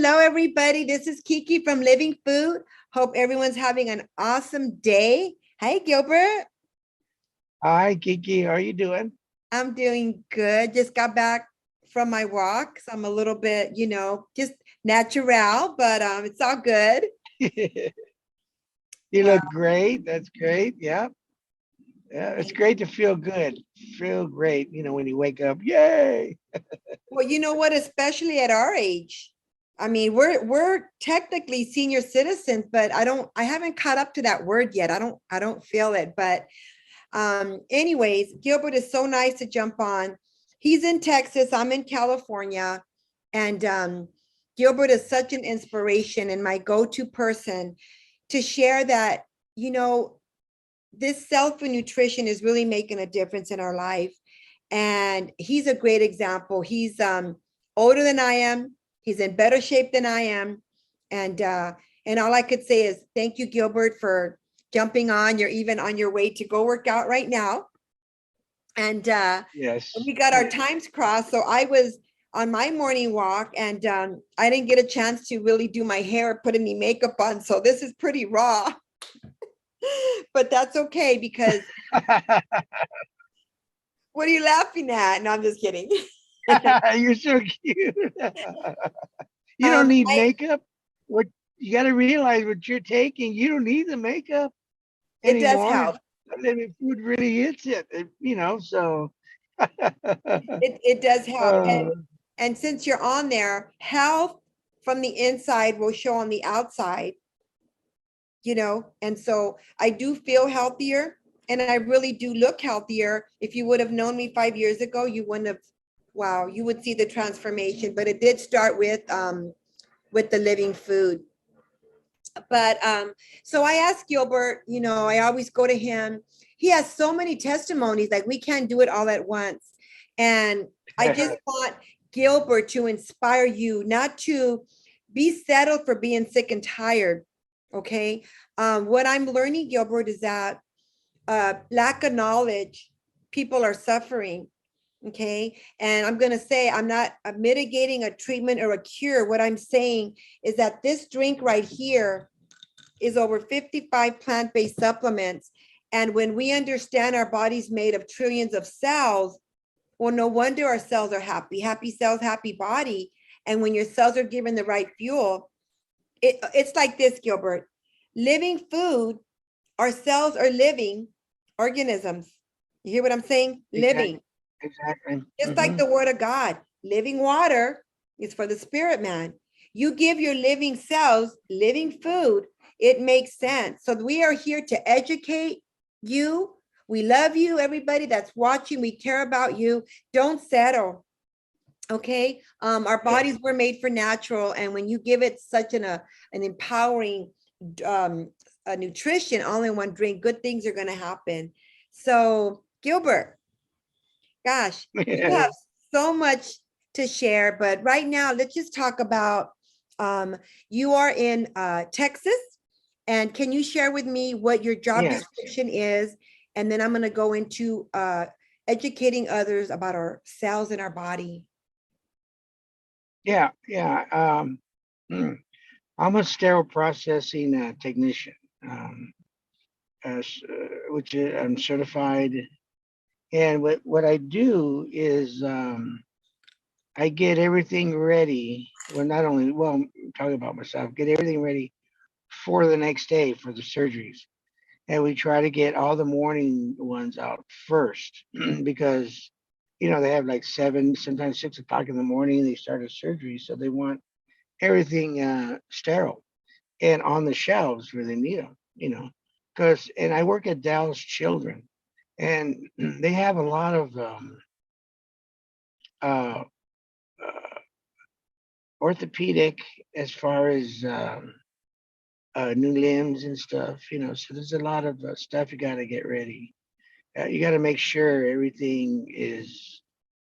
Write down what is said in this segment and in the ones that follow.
Hello, everybody. This is Kiki from Living Food. Hope everyone's having an awesome day. Hey, Gilbert. Hi, Kiki. How are you doing? I'm doing good. Just got back from my walk. So I'm a little bit, just natural, but it's all good. You Uh, look great. That's great. Yeah. Yeah. It's great to feel good. Feel great, when you wake up. Yay. well, you know what? Especially at our age. I mean, we're technically senior citizens, but I haven't caught up to that word yet. I don't feel it. But anyways, Gilbert is so nice to jump on. He's in Texas, I'm in California, and Gilbert is such an inspiration and my go-to person to share that, you know, this self-food nutrition is really making a difference in our life. And he's a great example. He's older than I am. He's in better shape than I am. And all I could say is thank you, Gilbert, for jumping on. You're even on your way to go work out right now. And Yes. we got our times crossed. So I was on my morning walk and I didn't get a chance to really do my hair or put any makeup on. So this is pretty raw, but that's okay because what are you laughing at? No, I'm just kidding. You're so cute. You don't um, need I, makeup. What you got to realize what you're taking, you don't need the makeup it does anymore. help. Living food really hits it, so It does help. uh, And since you're on there, health from the inside will show on the outside, and so I do feel healthier and I really do look healthier. If you would have known me 5 years ago, you wouldn't have, wow, you would see the transformation. But it did start with the living food. But so I asked Gilbert, I always go to him. He has so many testimonies, like we can't do it all at once. And I just want Gilbert to inspire you not to be settled for being sick and tired. Okay. What I'm learning, Gilbert, is that lack of knowledge, people are suffering. Okay. And I'm going to say, I'm not mitigating a treatment or a cure. What I'm saying is that this drink right here is over 55 plant-based supplements. And when we understand our body's made of trillions of cells, well, no wonder our cells are happy. Happy cells, happy body. And when your cells are given the right fuel, it's like this, Gilbert. Living food, our cells are living organisms. You hear what I'm saying? exactly. Living. Exactly. Just like the word of God. Living water is for the spirit man. You give your living cells living food, it makes sense. So we are here to educate you. We love you, everybody that's watching. We care about you. Don't settle. Okay. Our bodies were made for natural. And when you give it such an empowering um, a nutrition, all in one drink, good things are going to happen. So, Gilbert, gosh, you have so much to share, but right now let's just talk about you are in Texas, and can you share with me what your job Yes. description is? And then I'm going to go into educating others about our cells in our body. Yeah. Yeah. I'm a sterile processing technician, which I'm certified. And what I do is I get everything ready. Well, not only, well, I'm talking about myself, get everything ready for the next day for the surgeries. And we try to get all the morning ones out first because, they have like 7, sometimes 6 o'clock in the morning, they start a surgery. So they want everything sterile and on the shelves where they need them. Because, and I work at Dallas Children and they have a lot of uh, uh, orthopedic as far as new limbs and stuff. So there's a lot of stuff you got to get ready. You got to make sure everything is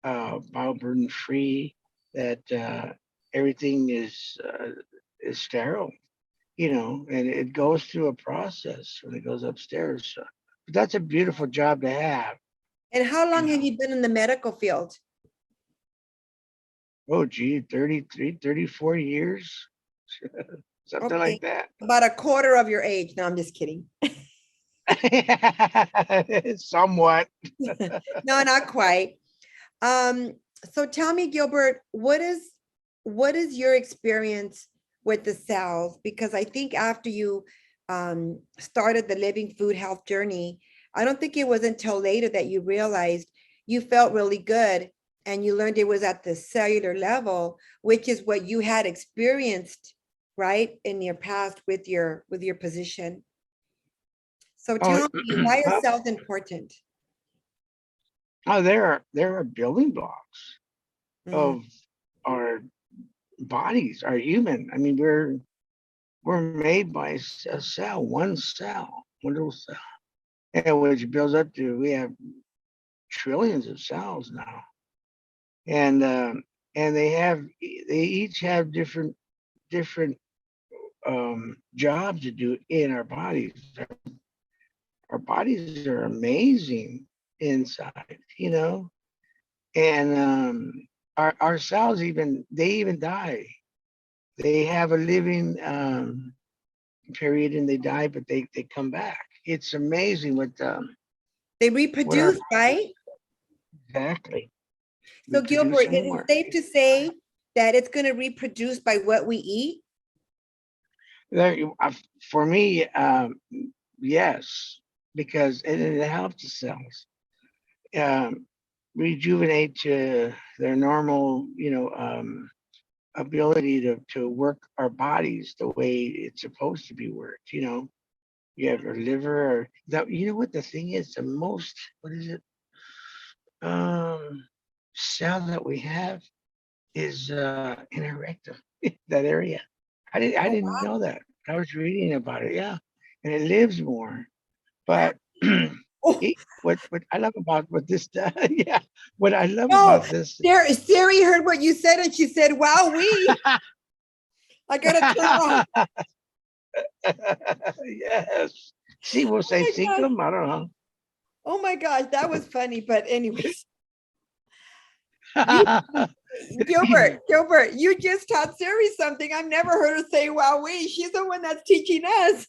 bioburden free, that everything is sterile, and it goes through a process when it goes upstairs. So, but that's a beautiful job to have. And how You long have know, you been in the medical field? oh gee, 33, 34 years, something like Okay, that. about a quarter of your age. No, I'm just kidding. Somewhat. No, not quite. Um, so tell me, Gilbert, what is your experience with the cells? Because I think after you started the living food health journey, I don't think it was until later that you realized you felt really good and you learned it was at the cellular level, which is what you had experienced, right, in your past with your position. So Oh, tell me, why are well, cells important? oh, there are building blocks Mhm. of our bodies, our human. I mean, we're made by a cell, one little cell, and which builds up to we have trillions of cells now, and and they each have different jobs to do in our bodies. Our bodies are amazing inside, and our cells even die. They have a living period and they die, but they come back. It's amazing They what our reproduce, bodies right? exactly So reproduce Gilbert, is it more. safe to say that it's going to reproduce by what we eat? For me, yes, because it helps the cells um, rejuvenate to their normal, ability to work our bodies the way it's supposed to be worked. You have your liver, or that. You know what the thing is? The most, what is it? Cell that we have is in our rectum, that area. I Oh, didn't know that. I was reading about it, yeah, and it lives more. But oh what I love about what this does, yeah, what I love no, about this, there, Siri heard what you said and she said, wow, I gotta turn off. yes. See, we'll Oh say my gosh. Seagram. I don't Oh my gosh, that was funny. But anyways, you know. Gilbert, you just taught Siri something. I've never heard her say wow. She's the one that's teaching us.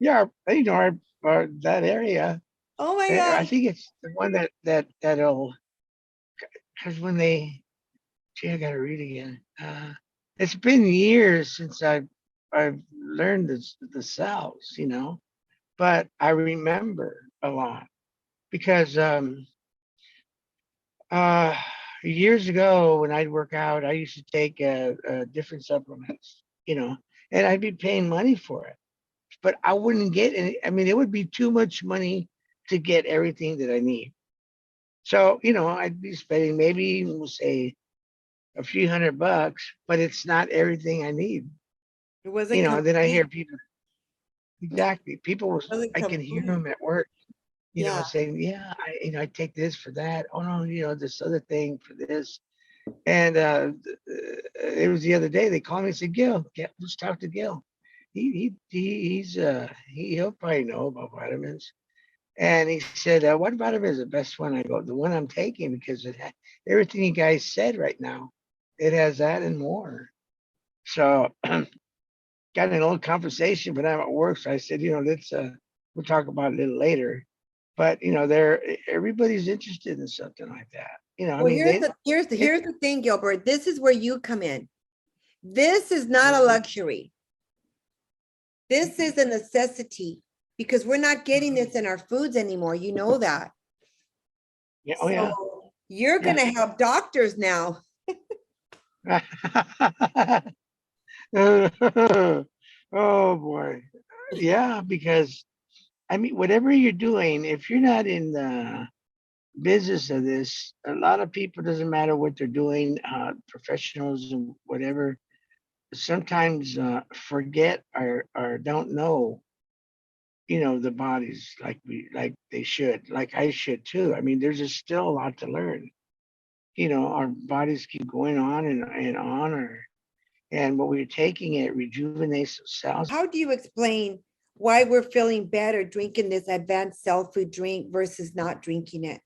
Yeah, that area. Oh my I gosh. think it's the one that'll because when they gee, I gotta read again. It's been years since I've learned the cells, but I remember a lot because uh years ago when I'd work out, I used to take different supplements, and I'd be paying money for it, but I wouldn't get any. I mean, it would be too much money to get everything that I need. So, I'd be spending maybe we'll say a few $100, but it's not everything I need. It wasn't And then I complete. hear people exactly. People It wasn't I can hear complete. them at work, Yeah. saying, "Yeah, I take this for that. Oh no, this other thing for this." And it was the other day they called me and said, "Gil, let's talk to Gil. He'll probably know about vitamins." And he said, "What vitamin is the best one?" I go, "The one I'm taking because everything you guys said right now, it has that and more." So got in a little conversation, but I'm at work, so I said, let's we'll talk about it a little later. But everybody's interested in something like that. I Well, mean, it, here's the thing, Gilbert. This is where you come in. This is not a Mhm, luxury. This is a necessity because we're not getting mhm. this in our foods anymore. You know that. Yeah, oh yeah, So you're yeah. gonna have doctors now. Oh boy, yeah, because I mean, whatever you're doing, if you're not in the business of this, a lot of people doesn't matter what they're doing, professionals and whatever, sometimes forget or don't know, the bodies like they should, like I should too. I mean, there's just still a lot to learn. Our bodies keep going on and on, and what we're taking it rejuvenates the cells. How do you explain why we're feeling better drinking this advanced cell food drink versus not drinking it?